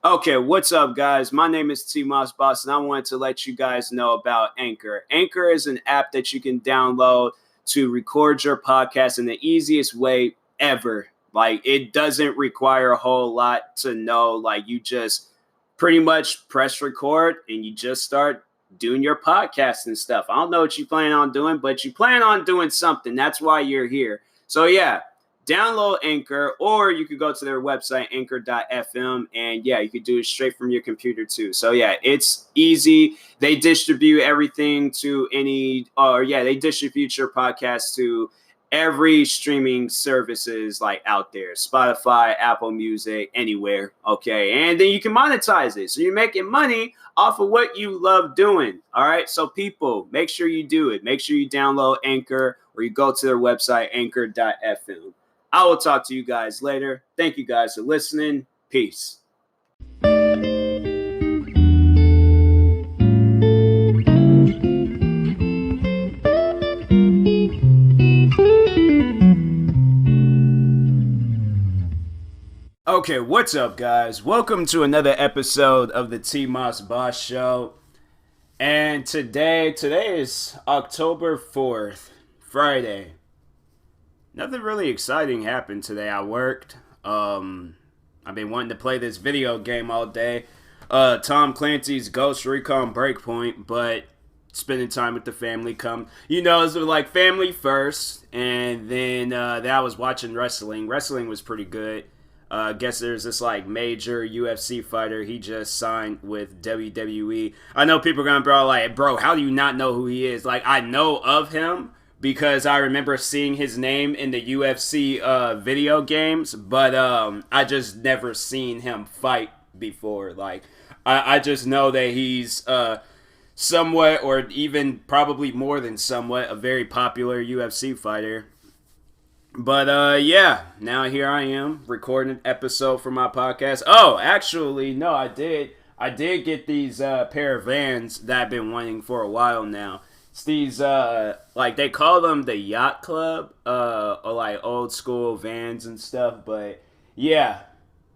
Okay, what's up, guys? My name is TMossBoss, and I wanted to let you guys know about Anchor. Anchor is an app that you can download to record your podcast in the easiest way ever. Like, it doesn't require a whole lot to know. Like, you just pretty much press record and you just start doing your podcast and stuff. I don't know what you plan on doing, but you plan on doing something. That's why you're here. So, yeah, download Anchor, or you could go to their website, anchor.fm, and yeah, you could do it straight from your computer too. So yeah, it's easy. They distribute everything to they distribute your podcast to every streaming services like out there, Spotify, Apple Music, anywhere. Okay, and then you can monetize it, so you're making money off of what you love doing. All right, so people, make sure you do it. Make sure you download Anchor, or you go to their website, anchor.fm. I will talk to you guys later. Thank you guys for listening. Peace. Okay, what's up, guys? Welcome to another episode of the TMossBoss Show. And today is October 4th, Friday. Nothing really exciting happened today. I worked. I've been wanting to play this video game all day. Tom Clancy's Ghost Recon Breakpoint, but spending time with the family it's like family first, and then I was watching wrestling. Wrestling was pretty good. I guess there's this like major UFC fighter. He just signed with WWE. I know people are gonna be like, bro, how do you not know who he is? Like, I know of him because I remember seeing his name in the UFC video games, but I just never seen him fight before. Like, I just know that he's somewhat, or even probably more than somewhat, a very popular UFC fighter. But yeah, now here I am recording an episode for my podcast. Oh, actually, no, I did get these pair of Vans that I've been wanting for a while now. It's these like they call them the Yacht Club, or like old school Vans and stuff. But yeah,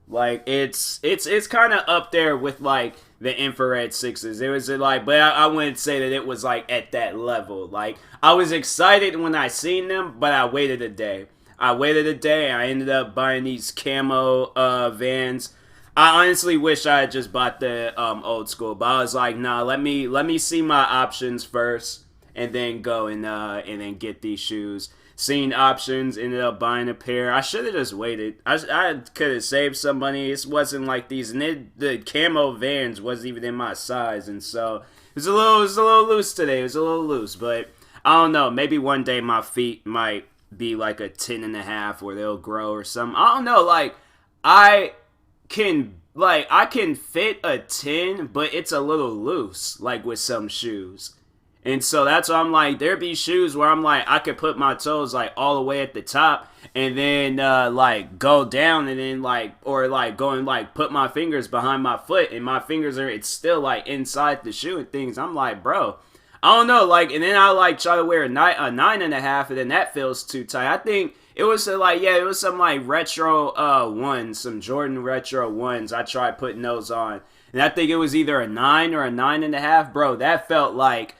like it's kind of up there with like the infrared sixes. It was like, but I wouldn't say that it was like at that level. Like, I was excited when I seen them, but I waited a day. And I ended up buying these camo Vans. I honestly wish I had just bought the old school, but I was like, nah, let me see my options first, and then go and then get these shoes. Seen options, ended up buying a pair. I should have just waited. I could have saved some money. It wasn't like these, and the camo Vans wasn't even in my size, and so it was a little loose today. It was a little loose, but I don't know. Maybe one day my feet might be like a 10.5, where they'll grow or something. I don't know. Like, I can fit a 10, but it's a little loose, like with some shoes. And so that's why I'm like, there be shoes where I'm like, I could put my toes like all the way at the top, and then like go down, and then like, or like go and like put my fingers behind my foot, and my fingers it's still like inside the shoe and things. I'm like, bro, I don't know, like, and then I like try to wear a 9.5, and then that feels too tight. I think it was it was some like retro ones, some Jordan retro ones. I tried putting those on, and I think it was either a 9 or a 9.5, bro. That felt like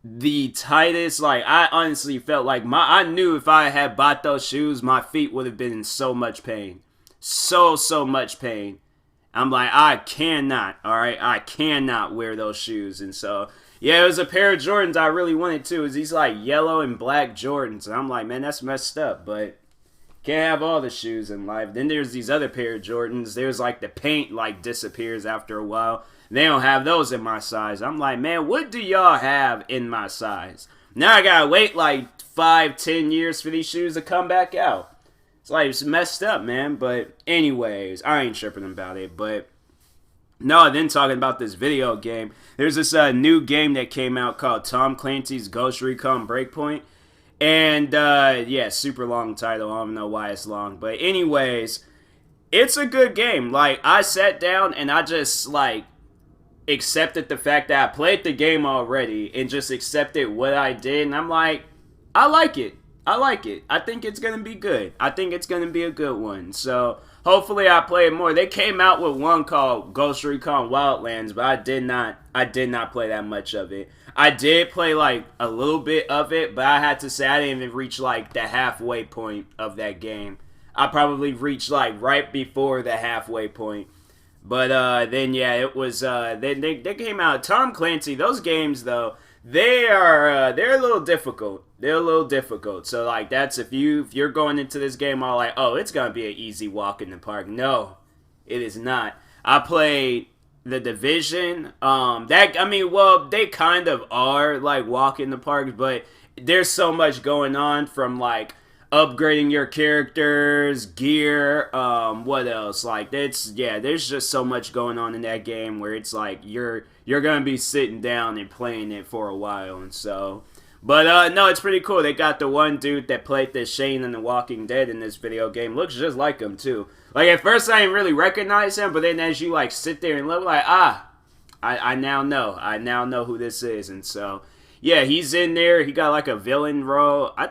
the tightest. Like, I honestly felt like I knew if I had bought those shoes, my feet would have been in so much pain, so much pain. I'm like, I cannot wear those shoes. And so yeah, it was a pair of Jordans I really wanted too. It was these like yellow and black Jordans, and I'm like, man, that's messed up, but can't have all the shoes in life. Then there's these other pair of Jordans. There's like the paint like disappears after a while. They don't have those in my size. I'm like, man, what do y'all have in my size? Now I gotta wait like 5-10 years for these shoes to come back out. It's like, it's messed up, man. But anyways, I ain't tripping about it. But no, then talking about this video game, there's this new game that came out called Tom Clancy's Ghost Recon Breakpoint. And yeah, super long title. I don't know why it's long. But anyways, it's a good game. Like, I sat down and I just like accepted the fact that I played the game already, and just accepted what I did, and I'm like, I like it. I think it's gonna be good. I think it's gonna be a good one. So hopefully I play it more. They came out with one called Ghost Recon Wildlands, but I did not play that much of it. I did play like a little bit of it, but I had to say I didn't even reach like the halfway point of that game. I probably reached like right before the halfway point. But then yeah, it was they came out. Tom Clancy, those games though, they're a little difficult. They're a little difficult. So like that's if you're going into this game all like, oh, it's gonna be an easy walk in the park. No, it is not. I played the Division. They kind of are like walk in the park, but there's so much going on from like upgrading your characters, gear, what else? Like there's just so much going on in that game where it's like you're gonna be sitting down and playing it for a while, and so. But no, it's pretty cool. They got the one dude that played this Shane in The Walking Dead in this video game. Looks just like him too. Like at first I didn't really recognize him, but then as you like sit there and look, like I now know. I now know who this is, and so. Yeah, he's in there. He got like a villain role. I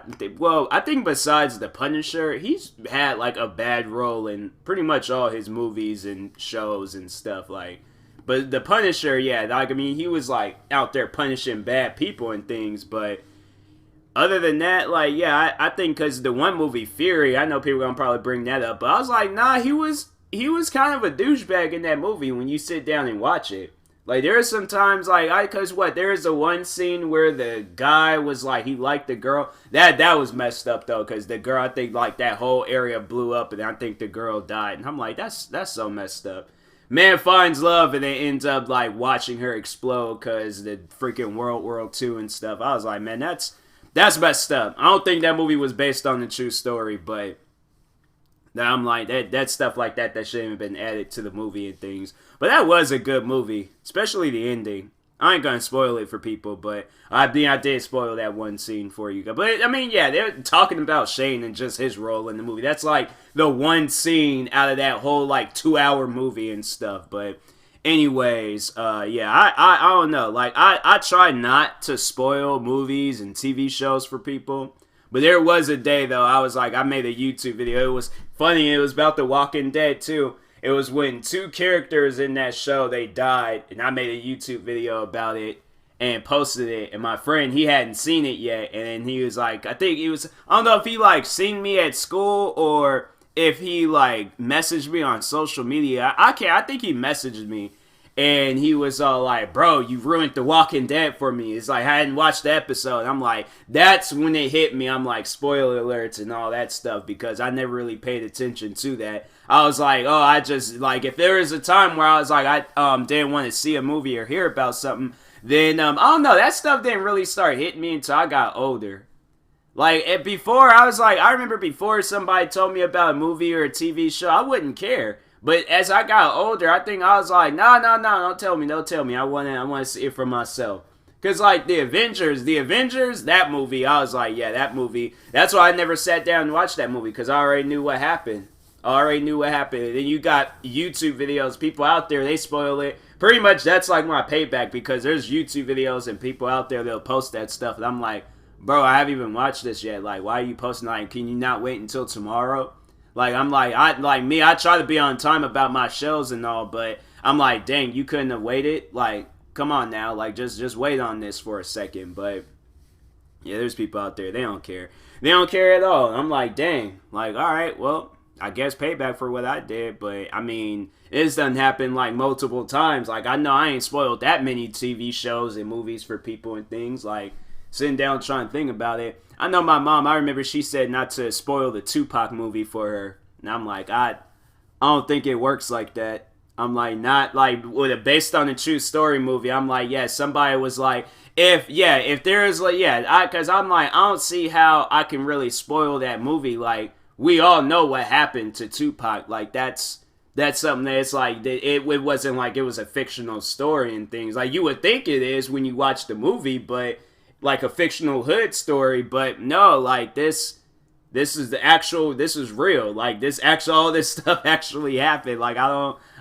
think besides the Punisher, he's had like a bad role in pretty much all his movies and shows and stuff. Like, but the Punisher, yeah, like I mean, he was like out there punishing bad people and things. But other than that, like, yeah, I think because the one movie Fury, I know people are gonna probably bring that up, but I was like, nah, he was kind of a douchebag in that movie when you sit down and watch it. Like, there are some times, like, there's a one scene where the guy was, like, he liked the girl. That was messed up, though, because the girl, I think, like, that whole area blew up, and I think the girl died. And I'm like, that's so messed up. Man finds love, and then ends up, like, watching her explode because the freaking World War II and stuff. I was like, man, that's messed up. I don't think that movie was based on the true story, but... Now I'm like, that stuff like that shouldn't have been added to the movie and things. But that was a good movie, especially the ending. I ain't gonna spoil it for people, but I did spoil that one scene for you guys. But I mean, yeah, they're talking about Shane and just his role in the movie. That's like the one scene out of that whole like 2-hour movie and stuff. But anyways, yeah, I don't know. Like I try not to spoil movies and TV shows for people. But there was a day, though, I was like, I made a YouTube video. It was funny. It was about The Walking Dead, too. It was when 2 characters in that show, they died. And I made a YouTube video about it and posted it. And my friend, he hadn't seen it yet. And then he was like, I don't know if he, like, seen me at school or if he, like, messaged me on social media. I think he messaged me. And he was all like, bro, you ruined The Walking Dead for me. It's like, I hadn't watched the episode. I'm like, that's when it hit me. I'm like, spoiler alerts and all that stuff because I never really paid attention to that. I was like, oh, I just, like, if there was a time where I was like, I didn't want to see a movie or hear about something, then, I don't know, that stuff didn't really start hitting me until I got older. Like, before, I remember before somebody told me about a movie or a TV show, I wouldn't care. But as I got older, I think I was like, no, don't tell me. I want to see it for myself. Because, like, the Avengers, that movie, I was like, yeah, that movie. That's why I never sat down and watched that movie, because I already knew what happened. And then you got YouTube videos, people out there, they spoil it. Pretty much that's like my payback, because there's YouTube videos and people out there, they'll post that stuff. And I'm like, bro, I haven't even watched this yet. Like, why are you posting? Like, can you not wait until tomorrow? Like, I'm like, I try to be on time about my shows and all, but I'm like, dang, you couldn't have waited? Like, come on now, like, just wait on this for a second. But, yeah, there's people out there, they don't care. They don't care at all. I'm like, dang, like, all right, well, I guess payback for what I did, but, I mean, this doesn't happen, like, multiple times. Like, I know I ain't spoiled that many TV shows and movies for people and things, like, sitting down trying to think about it. I know my mom, I remember she said not to spoil the Tupac movie for her. And I'm like, I don't think it works like that. I'm like, not like with a based on a true story movie. I'm like, yeah, somebody was like, if there is like, yeah, because I'm like, I don't see how I can really spoil that movie. Like, we all know what happened to Tupac. Like, that's something that's like, it wasn't like it was a fictional story and things. Like, you would think it is when you watch the movie, but like a fictional hood story, but no, like this is this is real. Like all this stuff actually happened. Like I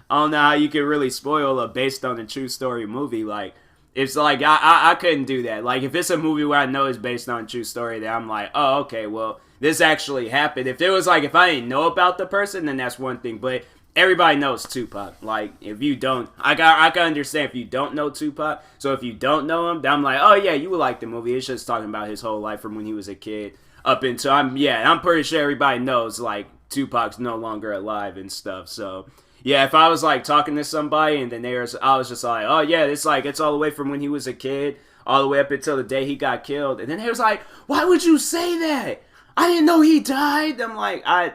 don't know how you can really spoil a based on a true story movie. Like it's like I couldn't do that. Like if it's a movie where I know it's based on a true story, then I'm like, oh okay, well this actually happened. If it was like, if I didn't know about the person, then that's one thing. But everybody knows Tupac. Like, if you don't, I can understand if you don't know Tupac. So if you don't know him, then I'm like, oh yeah, you would like the movie. It's just talking about his whole life from when he was a kid up until I'm pretty sure everybody knows like Tupac's no longer alive and stuff. So yeah, if I was like talking to somebody and then I was just like, oh yeah, it's like it's all the way from when he was a kid all the way up until the day he got killed. And then they was like, why would you say that? I didn't know he died. I'm like, I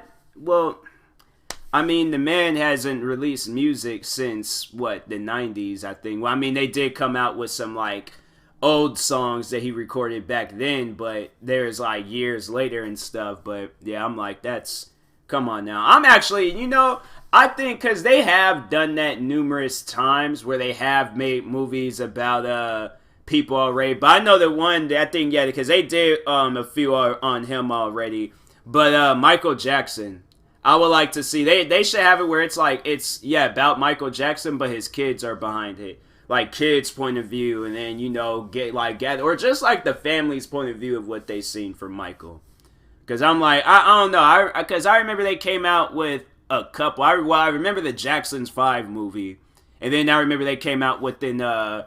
mean, the man hasn't released music since, the 90s, I think. Well, I mean, they did come out with some, like, old songs that he recorded back then, but there's, like, years later and stuff. But, yeah, I'm like, come on now. I'm actually, I think, because they have done that numerous times where they have made movies about, people already. But I know that one, I think, yeah, because they did a few on him already. But Michael Jackson, I would like to see, they should have it where it's like, it's about Michael Jackson, but his kids are behind it. Like, kids' point of view, and then, or just like the family's point of view of what they seen from Michael. Because I'm like, I don't know, because I remember they came out with a couple, I remember the Jackson's 5 movie, and then I remember they came out with the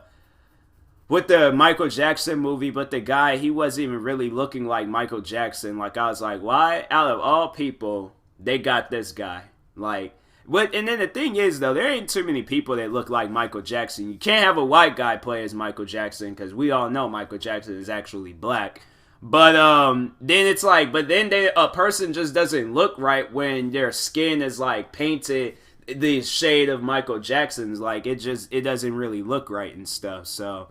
Michael Jackson movie, but the guy, he wasn't even really looking like Michael Jackson. Like, I was like, why, out of all people, they got this guy? Like, and then the thing is, though, there ain't too many people that look like Michael Jackson. You can't have a white guy play as Michael Jackson, because we all know Michael Jackson is actually black. But then it's like, a person just doesn't look right when their skin is like painted the shade of Michael Jackson's. Like, it doesn't really look right and stuff. So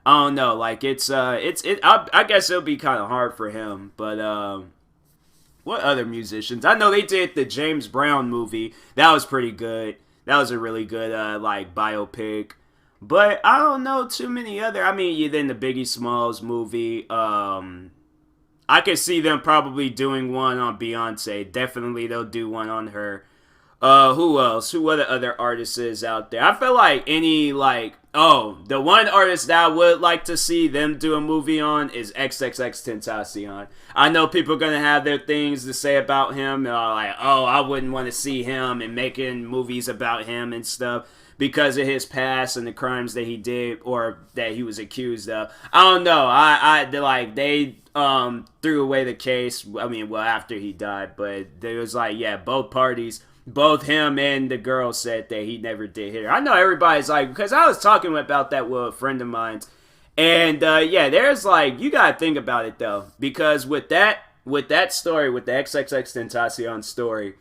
I don't know. Like, I guess it'll be kind of hard for him. But what other musicians? I know they did the James Brown movie. That was pretty good. That was a really good like biopic. But I don't know too many other. I mean, then the Biggie Smalls movie. I could see them probably doing one on Beyonce. Definitely they'll do one on her. Who else? Who are the other artists out there? I feel like the one artist that I would like to see them do a movie on is XXXTentacion. I know people are going to have their things to say about him. Like, I wouldn't want to see him and making movies about him and stuff because of his past and the crimes that he did or that he was accused of. I don't know. They threw away the case. I mean, well, after he died, but there was both parties. Both him and the girl said that he never did hit her. I know everybody's like, because I was talking about that with a friend of mine, and there's you gotta think about it though, because with that story, with the XXXTentacion story,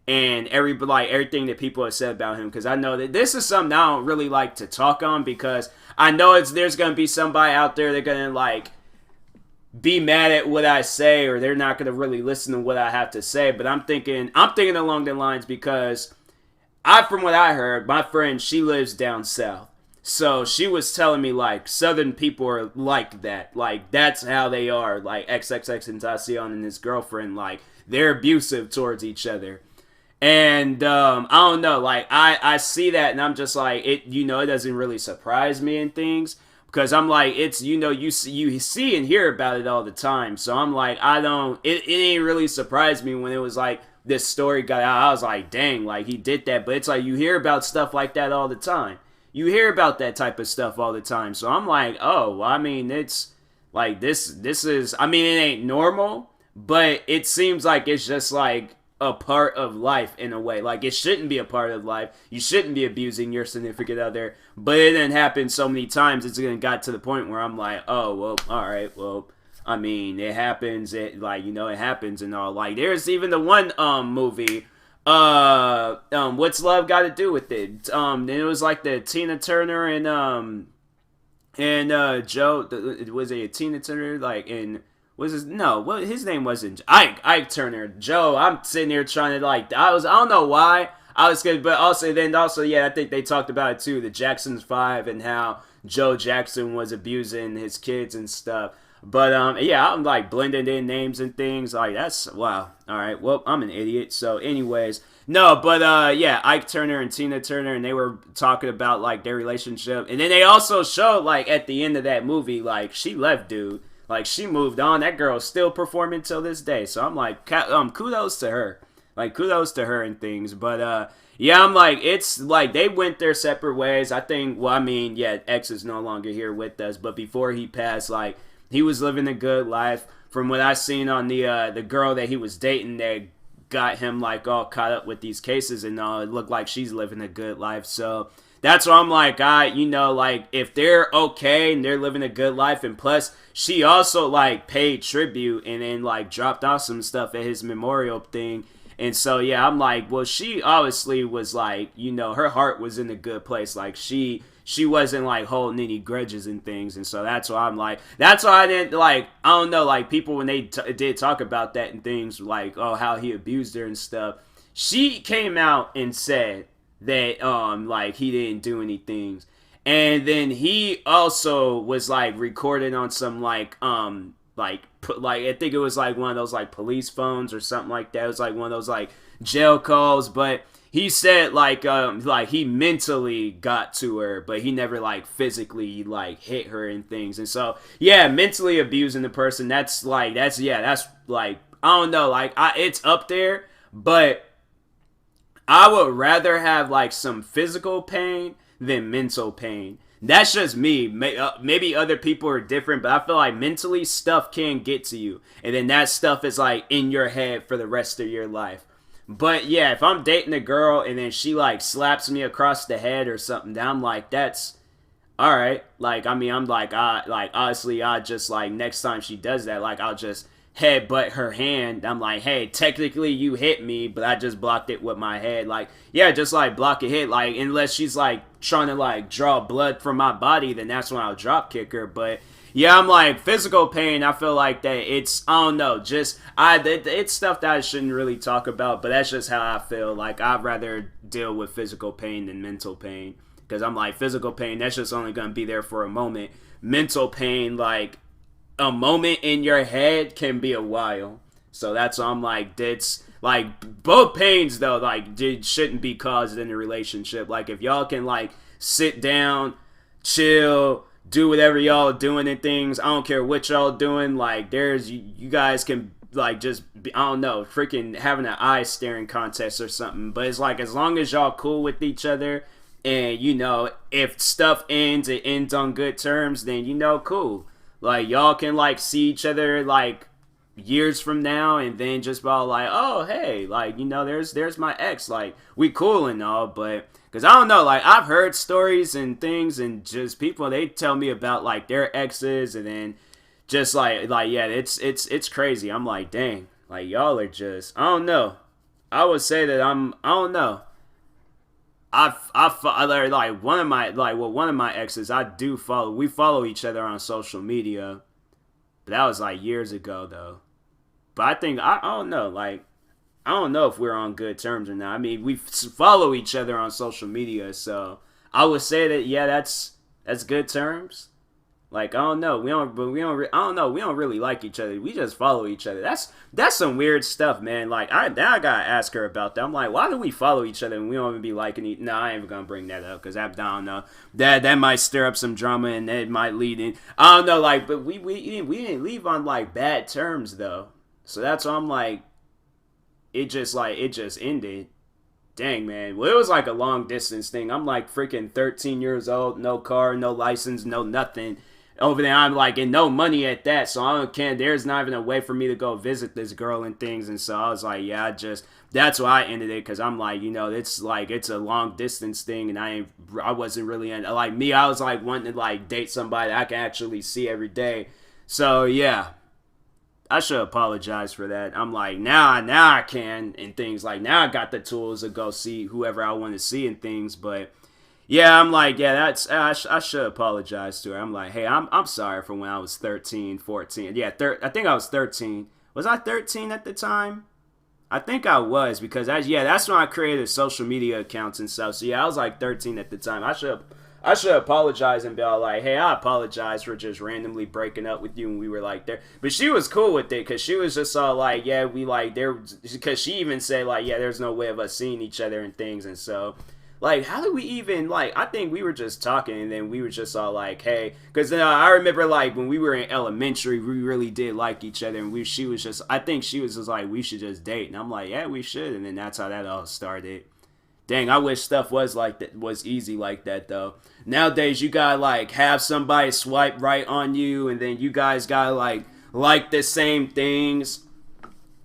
and everything that people have said about him, because I know that this is something I don't really like to talk on, because I know there's gonna be somebody out there that gonna be mad at what I say, or they're not going to really listen to what I have to say. But I'm thinking along the lines, because from what I heard, my friend, she lives down south. So she was telling me Southern people are like that. That's how they are. XXXTentacion and his girlfriend, they're abusive towards each other. And I don't know, I see that and I'm just it doesn't really surprise me and things. Because I'm it's, you see and hear about it all the time. So I'm it ain't really surprised me when it was this story got out. I was dang, he did that. But it's you hear about stuff like that all the time. You hear about that type of stuff all the time. So I'm oh, well, I mean, it's this is, I mean, it ain't normal, but it seems it's just a part of life in a way. It shouldn't be a part of life. You shouldn't be abusing your significant other, but it didn't happen so many times. It's got to the point where I'm oh, well, all right, well, I mean, it happens. It it happens and all. There's even the one movie, What's Love Got to Do with It? And it was the Tina Turner and Joe. Was it Tina Turner his name wasn't Ike Turner. Joe, I'm sitting here trying to I don't know why I was good, but also I think they talked about it too, the Jackson's 5 and how Joe Jackson was abusing his kids and stuff. But I'm blending in names and things that's wow. All right, well, I'm an idiot. So anyways, no, but Ike Turner and Tina Turner, and they were talking about their relationship, and then they also showed at the end of that movie she left dude. Like, she moved on. That girl's still performing till this day. So I'm like, kudos to her. Like, kudos to her and things. But, yeah, I'm like, it's like they went their separate ways. I think, well, I mean, yeah, X is no longer here with us. But before he passed, like, he was living a good life. From what I seen on the girl that he was dating, that got him, like, all caught up with these cases and all, it looked like she's living a good life. So that's why I'm like, you know, like, if they're okay and they're living a good life, and plus she also, like, paid tribute and then, like, dropped off some stuff at his memorial thing. And so, yeah, I'm like, well, she obviously was, like, you know, her heart was in a good place. Like, she wasn't, like, holding any grudges and things. And so that's why I'm like, that's why I didn't, like, I don't know, like, people when they did talk about that and things, like, oh, how he abused her and stuff, she came out and said that, like, he didn't do anything. And then he also was, like, recorded on some, like I think it was like one of those like police phones or something like that. It was like one of those like jail calls, but he said like he mentally got to her, but he never like physically like hit her and things. And so yeah, mentally abusing the person, that's like I don't know, like it's up there, but I would rather have like some physical pain than mental pain. That's just me. Maybe other people are different, but I feel like mentally stuff can get to you. And then that stuff is like in your head for the rest of your life. But yeah, if I'm dating a girl and then she like slaps me across the head or something, then I'm like, that's alright. Like, I mean, I'm like, honestly, I just like, next time she does that, like, I'll just headbutt her hand. I'm like, hey, technically you hit me, but I just blocked it with my head. Like, yeah, just like block a hit. Like, unless she's like trying to like draw blood from my body, then that's when I'll drop kick her. But yeah, I'm like, physical pain, I feel like that it's, I don't know, just it's stuff that I shouldn't really talk about, but that's just how I feel. Like, I'd rather deal with physical pain than mental pain, because I'm like, physical pain, that's just only gonna be there for a moment. Mental pain, like, a moment in your head can be a while. So that's why I'm like, that's like, both pains though, like, shouldn't be caused in a relationship. Like, if y'all can like sit down, chill, do whatever y'all doing and things, I don't care what y'all doing, like, there's, you guys can like just be, I don't know, freaking having an eye staring contest or something. But it's like, as long as y'all cool with each other, and you know, if stuff ends, it ends on good terms, then you know, cool. Like, y'all can, like, see each other, like, years from now, and then just about, like, oh, hey, like, you know, there's my ex, like, we cool and all, but, because I don't know, like, I've heard stories and things, and just people, they tell me about, like, their exes, and then just, like, yeah, it's crazy. I'm like, dang, like, y'all are just, I don't know. I would say that I don't know. Like one of my exes, I do follow. We follow each other on social media, but that was like years ago though. But I think I don't know. Like, I don't know if we're on good terms or not. I mean, we follow each other on social media, so I would say that yeah, that's good terms. Like, I don't know. I don't know. We don't really like each other. We just follow each other. That's some weird stuff, man. Like, I gotta ask her about that. I'm like, why do we follow each other and we don't even be liking each? No, I ain't even gonna bring that up because I don't know. That might stir up some drama and it might lead in. I don't know. Like, but we didn't leave on like bad terms though. So that's why I'm like, it just ended. Dang, man. Well, it was like a long distance thing. I'm like freaking 13 years old, no car, no license, no nothing. Over there, I'm like, and no money at that, so I don't care. There's not even a way for me to go visit this girl and things, and so I was like, yeah, that's why I ended it, because I'm like, you know, it's like, it's a long distance thing, and I wasn't really, like, me, I was like, wanting to, like, date somebody I can actually see every day, so, yeah, I should apologize for that. I'm like, now I can, and things, like, now I got the tools to go see whoever I want to see and things, but yeah, I'm like, yeah, I should apologize to her. I'm like, hey, I'm sorry for when I was 13, 14. Yeah, I think I was 13. Was I 13 at the time? I think I was, because that's when I created social media accounts and stuff. So yeah, I was like 13 at the time. I should apologize and be all like, hey, I apologize for just randomly breaking up with you when we were like there. But she was cool with it, because she was just all like, yeah, we like there, because she even said like, yeah, there's no way of us seeing each other and things, and so Like, how did we even, like, I think we were just talking, and then we were just all like, hey, because I remember, like, when we were in elementary, we really did like each other, and she was just, I think she was just like, we should just date, and I'm like, yeah, we should, and then that's how that all started. Dang, I wish stuff was like that, was easy like that, though. Nowadays, you gotta, like, have somebody swipe right on you, and then you guys gotta, like the same things.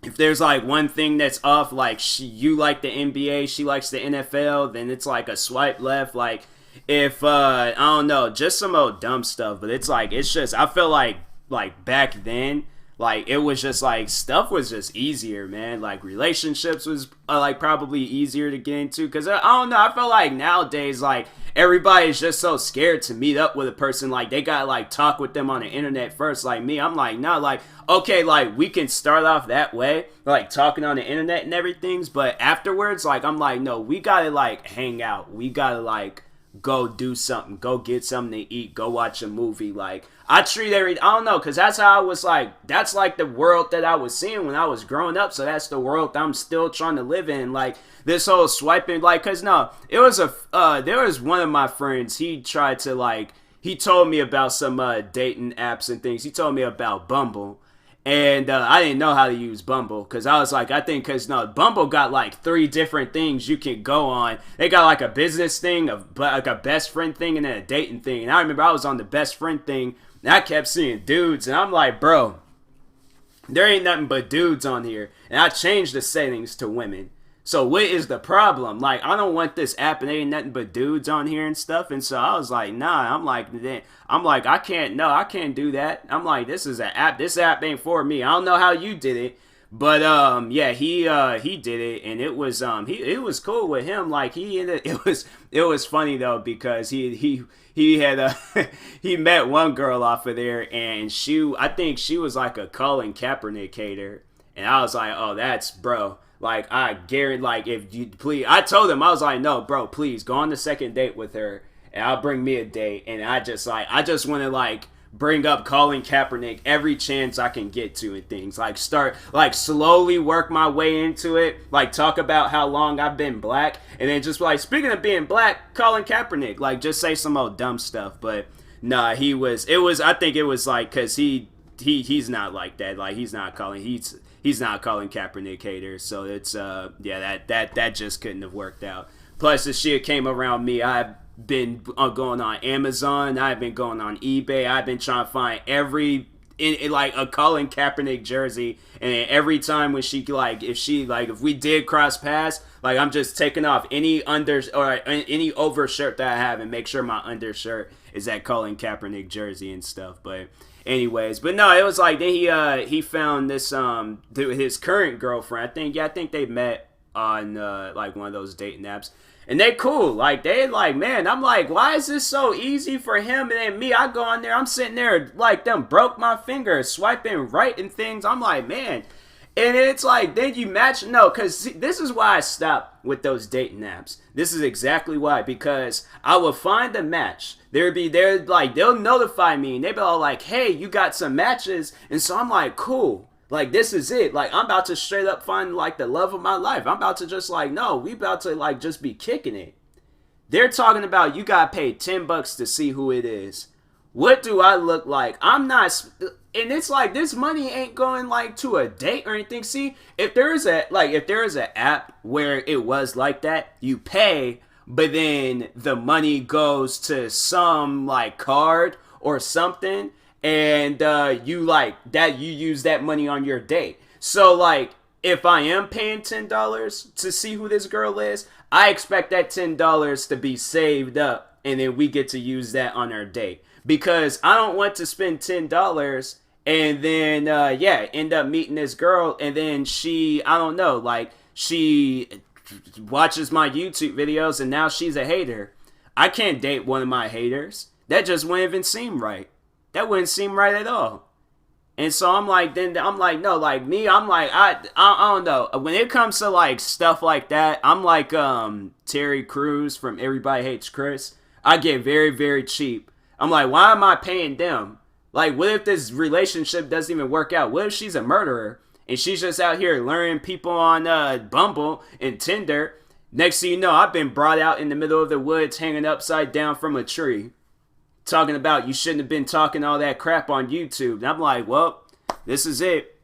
If there's like one thing that's off, like you like the NBA, she likes the NFL, then it's like a swipe left. Like if I don't know, just some old dumb stuff. But it's like it's just I feel like back then, like it was just like stuff was just easier, man. Like relationships was like probably easier to get into because I don't know. I feel like nowadays like everybody's just so scared to meet up with a person. Like they gotta like talk with them on the internet first. Like me, I'm like no, like okay, like we can start off that way, like talking on the internet and everything. But afterwards, like I'm like no, we gotta like hang out. We gotta like go do something, go get something to eat, go watch a movie. Like I treat I don't know, because that's how I was like, that's like the world that I was seeing when I was growing up, so that's the world that I'm still trying to live in. Like this whole swiping, like, because no, it was there was one of my friends, he tried to like, he told me about some dating apps and things. He told me about Bumble. And I didn't know how to use Bumble because I was like, I think because no, Bumble got like 3 different things you can go on. They got like a business thing, like a best friend thing, and then a dating thing. And I remember I was on the best friend thing, and I kept seeing dudes, and I'm like, bro, there ain't nothing but dudes on here. And I changed the settings to women. So what is the problem? Like, I don't want this app and there ain't nothing but dudes on here and stuff. And so I was like, nah, I can't do that. I'm like, this is an app. This app ain't for me. I don't know how you did it. But yeah, he did it, and it was it was cool with him. Like it was funny though because he had he met one girl off of there, and I think she was like a Colin Kaepernick hater, and I was like, oh, that's bro. Like, I guarantee, like, if you please, I told him, I was like, no, bro, please go on the second date with her, and I'll bring me a date. And I just want to, like, bring up Colin Kaepernick every chance I can get to and things. Like, start, like, slowly work my way into it. Like, talk about how long I've been black. And then just, like, speaking of being black, Colin Kaepernick, like, just say some old dumb stuff. But, nah, I think it was, like, because he's not like that. Like, he's not not Colin Kaepernick hater, so it's yeah, that just couldn't have worked out. Plus, the shit came around me. I've been going on Amazon. I've been going on eBay. I've been trying to find like a Colin Kaepernick jersey, and every time when if we did cross paths, like I'm just taking off any any overshirt that I have and make sure my undershirt is that Colin Kaepernick jersey and stuff, but. Anyways, but no, it was like then he found this his current girlfriend. I think they met on like one of those dating apps, and they cool. Like they like, man, I'm like, why is this so easy for him and then me? I go on there, I'm sitting there like them broke my finger swiping right and things. I'm like, man. And it's like, then you match, no, because this is why I stopped with those dating apps. This is exactly why, because I will find a match. They'll notify me, and they'll be all like, hey, you got some matches. And so I'm like, cool. Like, this is it. Like, I'm about to straight up find, like, the love of my life. I'm about to just, like, no, we about to, like, just be kicking it. They're talking about you got paid $10 to see who it is. What do I look like? I'm not... And it's like this money ain't going like to a date or anything. See, if there is an app where it was like that, you pay, but then the money goes to some like card or something, and you use that money on your date. So like, if I am paying $10 to see who this girl is, I expect that $10 to be saved up, and then we get to use that on our date. Because I don't want to spend $10 and then, end up meeting this girl. And then she watches my YouTube videos and now she's a hater. I can't date one of my haters. That just wouldn't even seem right. That wouldn't seem right at all. And so I'm like, no, like me, I'm like, I don't know. When it comes to like stuff like that, I'm like Terry Crews from Everybody Hates Chris. I get very, very cheap. I'm like, why am I paying them? Like, what if this relationship doesn't even work out? What if she's a murderer and she's just out here luring people on Bumble and Tinder? Next thing you know, I've been brought out in the middle of the woods hanging upside down from a tree, talking about you shouldn't have been talking all that crap on YouTube. And I'm like, well, this is it.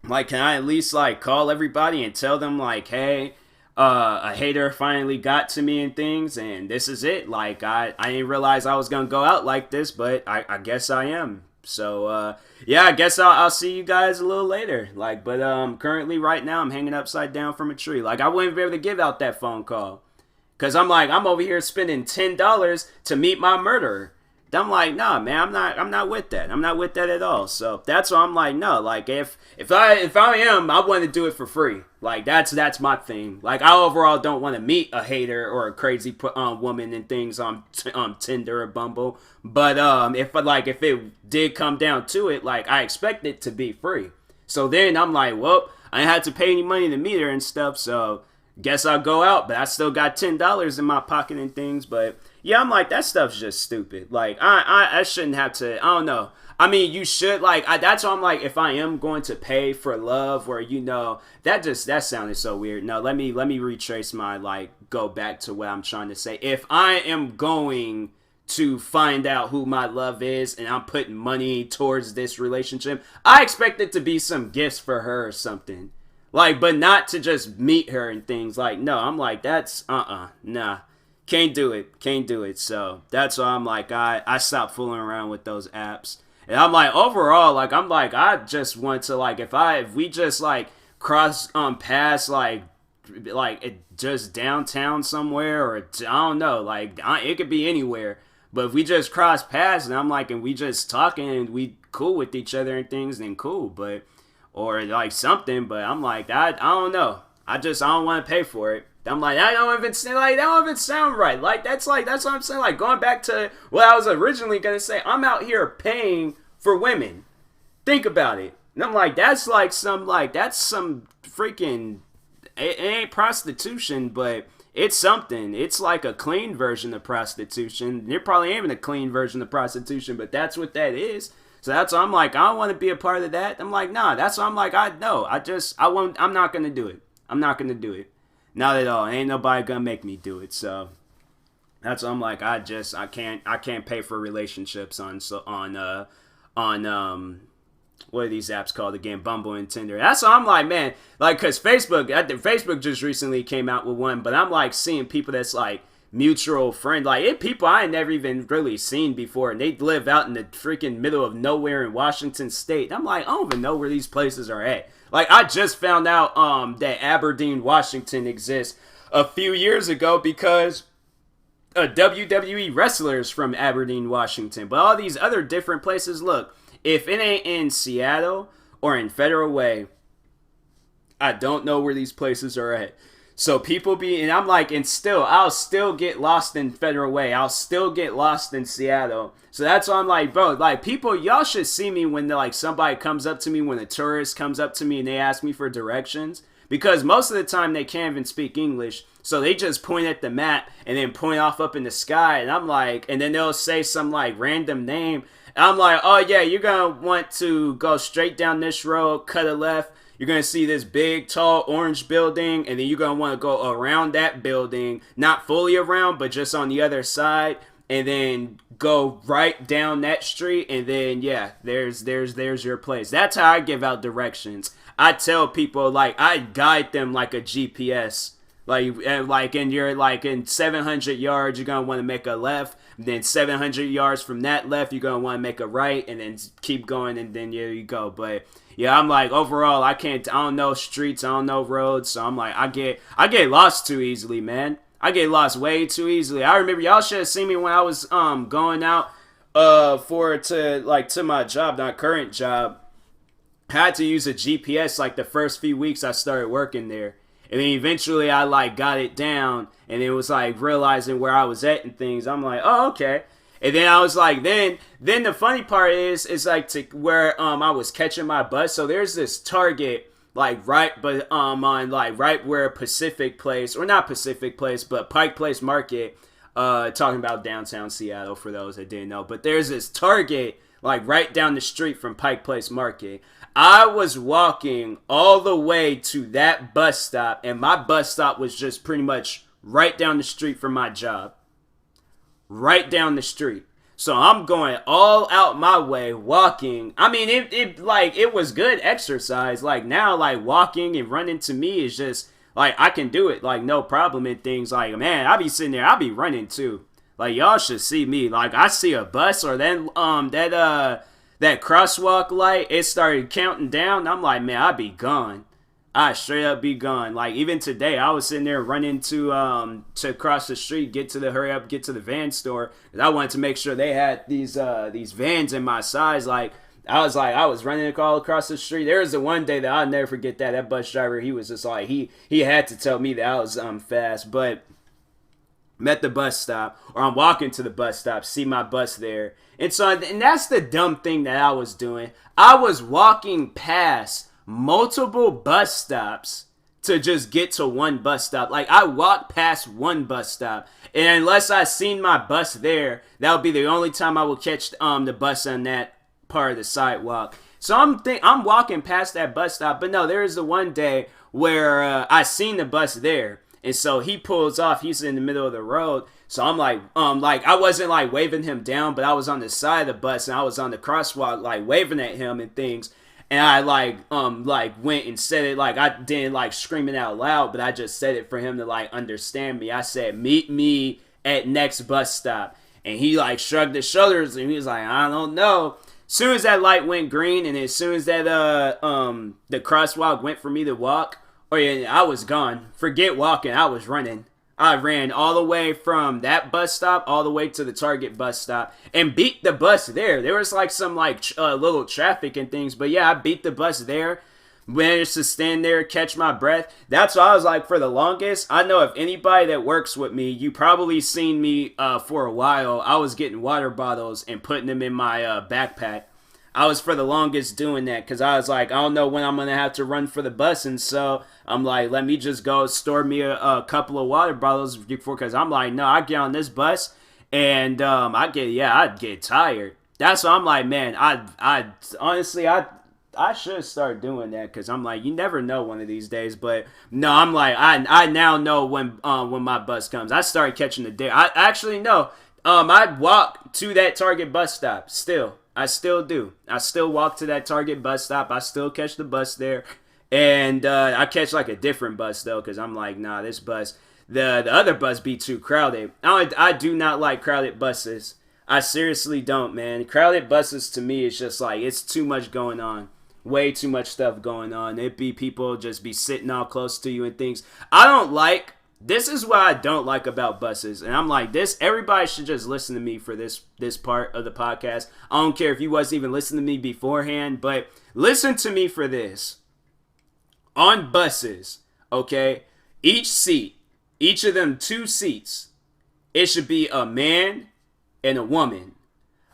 Like, can I at least like call everybody and tell them like, hey, a hater finally got to me and things, and this is it. Like, I didn't realize I was gonna go out like this, but I guess I am. So yeah, I guess I'll see you guys a little later. Like, but currently right now I'm hanging upside down from a tree. Like, I wouldn't be able to give out that phone call, cause I'm like, I'm over here spending $10 to meet my murderer. I'm like, nah, man, I'm not with that. I'm not with that at all. So that's why I'm like, no, like if I am, I want to do it for free. Like that's my thing. Like, I overall don't want to meet a hater or a crazy woman and things on Tinder or Bumble. But if it did come down to it, like, I expect it to be free. So then I'm like, well, I didn't have to pay any money to meet her and stuff. So guess I'll go out, but I still got $10 in my pocket and things. But yeah, I'm like, that stuff's just stupid. Like, I shouldn't have to. I don't know. I mean, you should, like, that's why I'm like, if I am going to pay for love, or, you know, that sounded so weird. No, let me retrace my, like, go back to what I'm trying to say. If I am going to find out who my love is and I'm putting money towards this relationship, I expect it to be some gifts for her or something. Like, but not to just meet her and things. Like, no, I'm like, that's, nah. Can't do it. So that's why I'm like, I stopped fooling around with those apps. And I'm like, overall, like, I'm like, I just want to, like, if we just like cross paths, like just downtown somewhere, or I don't know, like, it could be anywhere. But if we just cross paths and I'm like, and we just talking and we cool with each other and things, then cool. But, or like something, but I'm like, I don't know. I don't want to pay for it. I'm like, that don't even sound right. Like, that's what I'm saying. Like, going back to what I was originally gonna say, I'm out here paying for women. Think about it. And I'm like, that's some freaking. It ain't prostitution, but it's something. It's like a clean version of prostitution. It probably ain't even a clean version of prostitution, but that's what that is. So that's why I'm like, I don't want to be a part of that. I'm like, nah. That's why I'm like, I'm not gonna do it. I'm not gonna do it. Not at all. Ain't nobody gonna make me do it. So that's what I'm like, I can't pay for relationships on what are these apps called again? Bumble and Tinder. That's what I'm like, man. Like, cause Facebook just recently came out with one, but I'm like seeing people that's like mutual friend, like, it people I ain't never even really seen before, and they live out in the freaking middle of nowhere in Washington State. I'm like, I don't even know where these places are at. Like, I just found out that Aberdeen, Washington exists a few years ago because WWE wrestlers from Aberdeen, Washington. But all these other different places, look, if it ain't in Seattle or in Federal Way, I don't know where these places are at. So and I'm like, and still, I'll still get lost in Federal Way. I'll still get lost in Seattle. So that's why I'm like, bro, like, people, y'all should see me when like somebody comes up to me, when a tourist comes up to me and they ask me for directions. Because most of the time they can't even speak English. So they just point at the map and then point off up in the sky. And I'm like, and then they'll say some like random name. And I'm like, oh yeah, you're going to want to go straight down this road, cut a left. You're going to see this big, tall, orange building, and then you're going to want to go around that building, not fully around, but just on the other side, and then go right down that street, and then, yeah, there's your place. That's how I give out directions. I tell people, like, I guide them like a GPS. Like in 700 yards, you're going to want to make a left. Then 700 yards from that left, you're going to want to make a right, and then keep going, and then there you go. But yeah, I'm like, overall, I don't know streets, I don't know roads, so I'm like, I get lost too easily, man. I get lost way too easily. I remember y'all should have seen me when I was going out to my job, not current job. I had to use a GPS like the first few weeks I started working there. And then eventually I like got it down, and it was like realizing where I was at and things. I'm like, oh, okay. And then I was like, then the funny part is like to where I was catching my bus. So there's this Target like right where Pacific Place, or not Pacific Place, but Pike Place Market, talking about downtown Seattle for those that didn't know. But there's this Target like right down the street from Pike Place Market. I was walking all the way to that bus stop, and my bus stop was just pretty much right down the street from my job. Right down the street. So I'm going all out my way, walking. I mean, it was good exercise. Like now, like walking and running to me is just like I can do it, like no problem and things. Like man, I be sitting there, I be running too. Like y'all should see me. Like I see a bus or then that crosswalk light, it started counting down. I'm like, man, I be gone. I straight up be gone. Like even today, I was sitting there running to cross the street, get to the van store, because I wanted to make sure they had these vans in my size. Like I was running all across the street. There was the one day that I'll never forget that bus driver, he was just like he had to tell me that I was fast, but I'm at the bus stop, or I'm walking to the bus stop, see my bus there, and that's the dumb thing that I was doing. I was walking past multiple bus stops to just get to one bus stop. Like I walked past one bus stop, and unless I seen my bus there, that would be the only time I would catch the bus on that part of the sidewalk. So I'm walking past that bus stop, but no, there is the one day where I seen the bus there, and so he pulls off. He's in the middle of the road. So I'm like I wasn't like waving him down, but I was on the side of the bus and I was on the crosswalk like waving at him and things. And I went and said it, like I didn't like screaming out loud, but I just said it for him to like understand me. I said, "Meet me at next bus stop." And he like shrugged his shoulders and he was like, "I don't know." Soon as that light went green and as soon as that the crosswalk went for me to walk, I was gone. Forget walking, I was running. I ran all the way from that bus stop all the way to the Target bus stop and beat the bus there. There was like some little traffic and things, but yeah, I beat the bus there. Managed to stand there, catch my breath. That's what I was like for the longest. I know if anybody that works with me, you probably seen me for a while. I was getting water bottles and putting them in my backpack. I was for the longest doing that because I was like, I don't know when I'm going to have to run for the bus. And so I'm like, let me just go store me a couple of water bottles before, because I'm like, no, I get on this bus and I'd get tired. That's why I'm like, man, I honestly should start doing that because I'm like, you never know one of these days. But no, I'm like, I now know when my bus comes. I started catching the day. I actually know. I walk to that Target bus stop still. I still do. I still walk to that Target bus stop. I still catch the bus there. And I catch like a different bus though, because I'm like, nah, this bus, the other bus be too crowded. I do not like crowded buses. I seriously don't, man. Crowded buses to me is just like, it's too much going on. Way too much stuff going on. It be people just be sitting all close to you and things. This is what I don't like about buses. And I'm like, everybody should just listen to me for this part of the podcast. I don't care if you wasn't even listening to me beforehand, but listen to me for this. On buses, okay, each seat, each of them 2 seats, it should be a man and a woman.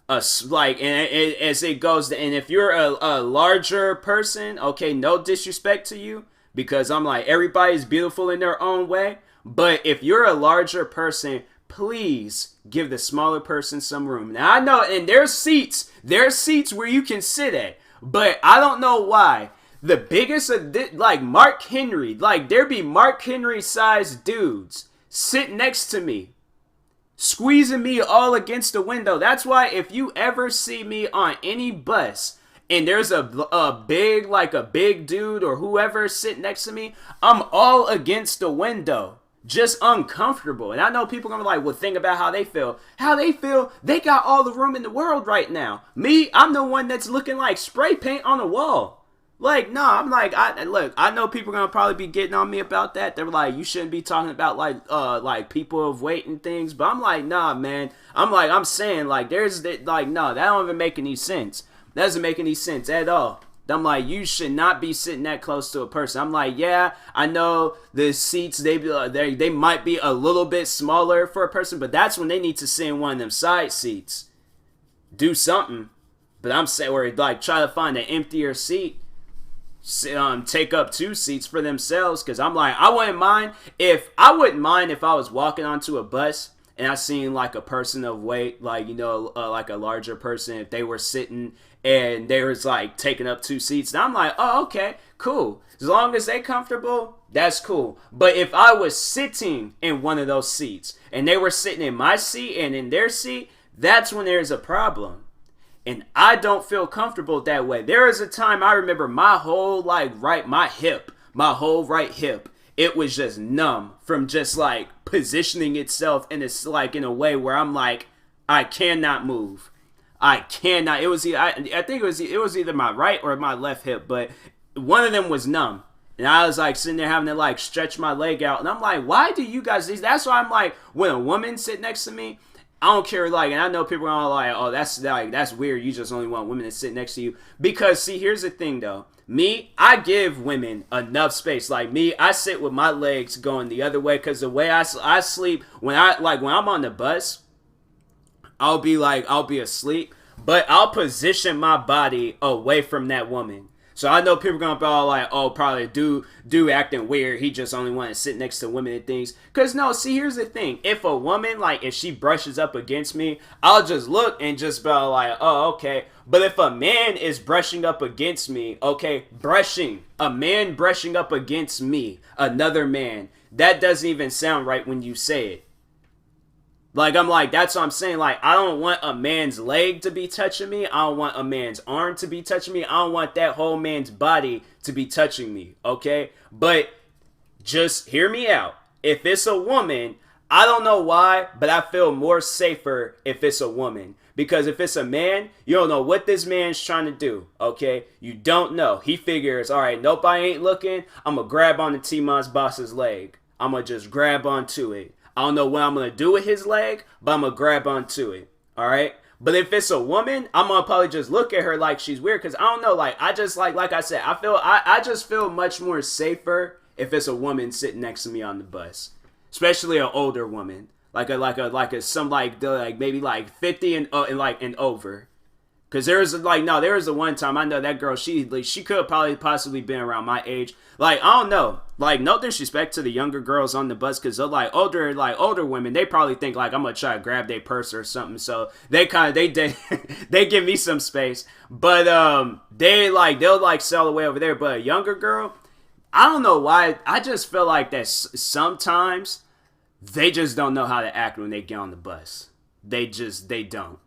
As it goes, and if you're a larger person, okay, no disrespect to you, because I'm like, everybody's beautiful in their own way. But if you're a larger person, please give the smaller person some room. Now I know, and there's seats where you can sit at, but I don't know why. The biggest like Mark Henry, like there be Mark Henry sized dudes sitting next to me, squeezing me all against the window. That's why if you ever see me on any bus and there's a big dude or whoever sitting next to me, I'm all against the window. Just uncomfortable. And I know people are going to be like, well, think about how they feel. How they feel, they got all the room in the world right now. Me, I'm the one that's looking like spray paint on a wall. Like, no, I'm like, I know people are going to probably be getting on me about that. They're like, you shouldn't be talking about like people of weight and things. But I'm like, nah, man. I'm saying like, no, that don't even make any sense. That doesn't make any sense at all. I'm like, you should not be sitting that close to a person. I'm like, yeah, I know the seats, they might be a little bit smaller for a person, but that's when they need to sit in one of them side seats. Do something. But I'm saying, or like try to find an emptier seat. Take up 2 seats for themselves, because I'm like, I wouldn't mind if I was walking onto a bus and I seen like a person of weight, like like a larger person, if they were sitting and they was like taking up 2 seats, and I'm like, oh, okay, cool. As long as they comfortable, that's cool. But if I was sitting in one of those seats and they were sitting in my seat and in their seat, that's when there's a problem. And I don't feel comfortable that way. There was a time I remember my whole my whole right hip, it was just numb from just like positioning itself, and it's like in a way where I'm like, I cannot move. I cannot. It was I think it was either my right or my left hip, but one of them was numb. And I was like sitting there having to like stretch my leg out, and I'm like, why do you guys? That's why I'm like, when a woman sit next to me, I don't care, like, and I know people are like, oh, that's weird. You just only want women to sit next to you. Because, see, here's the thing, though. Me, I give women enough space. Like, me, I sit with my legs going the other way, because the way I sleep, when I'm on the bus, I'll be asleep, but I'll position my body away from that woman. So I know people are gonna be all like, oh, probably dude acting weird. He just only want to sit next to women and things. Cause no, see, here's the thing. If a woman, like, if she brushes up against me, I'll just look and just be like, oh, okay. But if a man is brushing up against me, okay, a man brushing up against me, another man, that doesn't even sound right when you say it. Like, I'm like, that's what I'm saying. Like, I don't want a man's leg to be touching me. I don't want a man's arm to be touching me. I don't want that whole man's body to be touching me, okay? But just hear me out. If it's a woman, I don't know why, but I feel more safer if it's a woman. Because if it's a man, you don't know what this man's trying to do, okay? You don't know. He figures, all right, nobody ain't looking. I'm going to grab on the TMossBoss's leg. I'm going to just grab onto it. I don't know what I'm going to do with his leg, but I'm going to grab onto it, all right? But if it's a woman, I'm going to probably just look at her like she's weird, because I don't know, like, I just, like I said, I just feel much more safer if it's a woman sitting next to me on the bus, especially an older woman, like maybe like 50 and over. Because there was the one time I know that girl, she could have probably possibly been around my age. Like, I don't know. Like, no disrespect to the younger girls on the bus, because they're like older women, they probably think like I'm going to try to grab their purse or something. So they they give me some space. But they'll sell away over there. But a younger girl, I don't know why. I just feel like that sometimes they just don't know how to act when they get on the bus. They don't.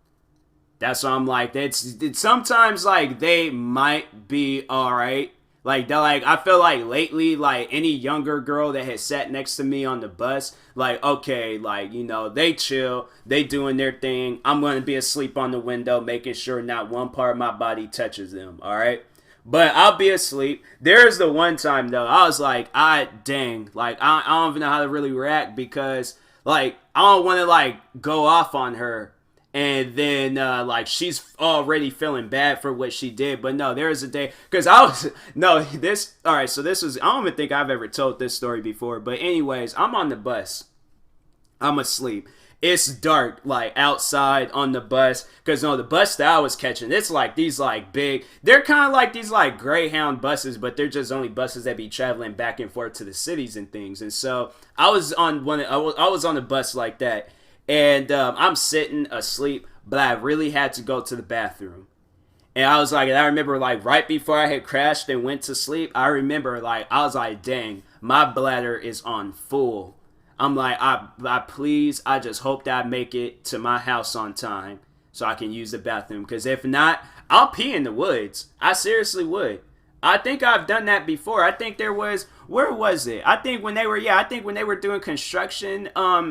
That's why I'm like, it's sometimes like they might be alright. Like, I feel like lately, like, any younger girl that has sat next to me on the bus, like, okay, like, they chill, they doing their thing. I'm going to be asleep on the window, making sure not one part of my body touches them, alright? But I'll be asleep. There's the one time, though, I was like, dang, like, I don't even know how to really react, because, like, I don't want to, like, go off on her. And then, she's already feeling bad for what she did. But no, there was a day, because I don't even think I've ever told this story before. But anyways, I'm on the bus. I'm asleep. It's dark, like, outside on the bus. Because, no, the bus that I was catching, it's like these, like, big, they're kind of like these, like, Greyhound buses, but they're just only buses that be traveling back and forth to the cities and things. And so, I was on a bus like that. And I'm sitting asleep, but I really had to go to the bathroom. And I remember, like, right before I had crashed and went to sleep, I remember, like, I was like, dang, my bladder is on full. I'm like, I just hope that I make it to my house on time so I can use the bathroom. Because if not, I'll pee in the woods. I seriously would. I think I've done that before. I think where was it? I think when they were doing construction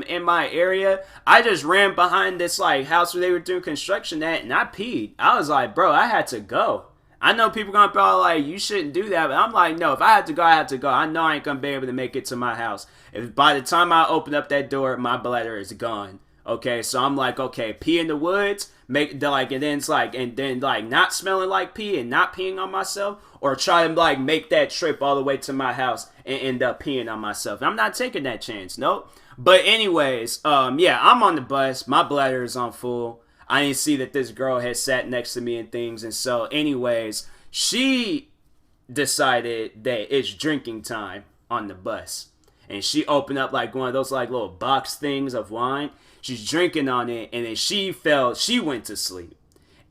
in my area, I just ran behind this like house where they were doing construction at, and I peed. I was like, bro, I had to go. I know people gonna be all like, you shouldn't do that, but I'm like, no, if I had to go, I had to go. I know I ain't gonna be able to make it to my house. If by the time I open up that door, my bladder is gone. Okay, so I'm like, okay, pee in the woods, and then not smelling like pee and not peeing on myself, or try to like make that trip all the way to my house and end up peeing on myself. I'm not taking that chance, nope. But anyways, I'm on the bus, my bladder is on full. I didn't see that this girl had sat next to me and things, and so anyways, she decided that it's drinking time on the bus. And she opened up like one of those like little box things of wine. She's drinking on it, and then she went to sleep.